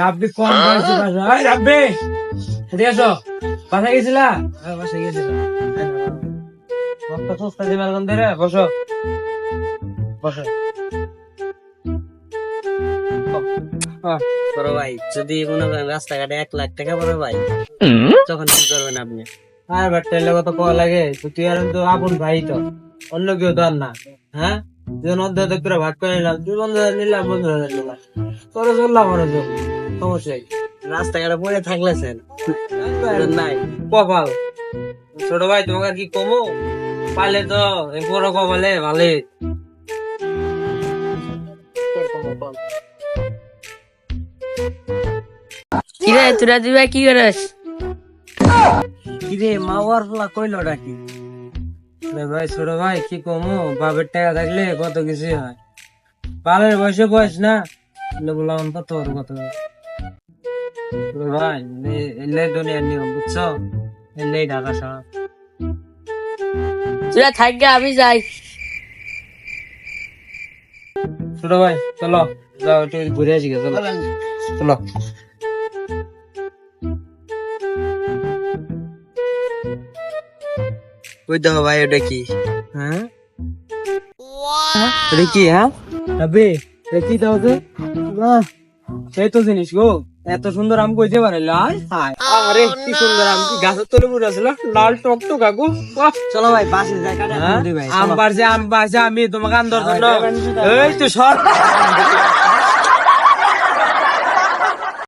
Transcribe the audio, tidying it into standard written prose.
রাব্বি কম বয়সী বাসা। রাব্বি এদিকে আসো। বাসায় গেছিলা? বাসায় গেছিলাম। সস্তা দিবার গন্ধে রে, বসো বসো। বড় ভাই, যদি মনে করেন রাস্তাঘাটে 1,00,000 টাকা বড় ভাই, তখন কি করবেন আপনি? আর বাট্টাইলে কত কয়া লাগে, তুই আর তো আপন ভাই তো, অন্য কেউ তো আর না। হ্যাঁ, দুজন অর্ধেক করে ভাগ করে নিলাম, তুই 15,000 নিলাম, 15,000 নিলাম, তোরে চললাম ওরা চল, সমস্যা কি? রাস্তাঘাটে পড়ে থাকলেছেন নাই? কপাল। ছোট ভাই তোমাকে আর কি কমো, পালে তো এই বড় কপালে ভালে। কিরে তোরা দুই ভাই কি করিস? কিরে মা ওর ফলা কইলো ডাকি? ভাই ছোট ভাই কি কমো, বাপের টাকা থাকলে কত কিছু হয়। পালের বয়সে বয়স না, বললাম কত কত ভাই, এলে দুনিয়ার নিয়ম বুঝছো, এলেই ঢাকা শহর। তোরা থাকবে, আমি যাই। ছোট ভাই চলো, যাও একটু ঘুরে আসি গে, চলো চলো। ওই দেখো ভাই, ওটা কি? হ্যাঁ এটা কি? হ্যাঁ আবে এটা কি দাও তো, সেই তো জিনিস গো, এত সুন্দর আম কইতে পারে লাল। আরে কি সুন্দর আম, কি গাছের তলে পড়ে আছিল, লাল টক টক কাকু। চলো ভাই, বাসে যাই কাটা। আম পারছে, আমি তোমাকে আন্দর জন্য, এই তো সর।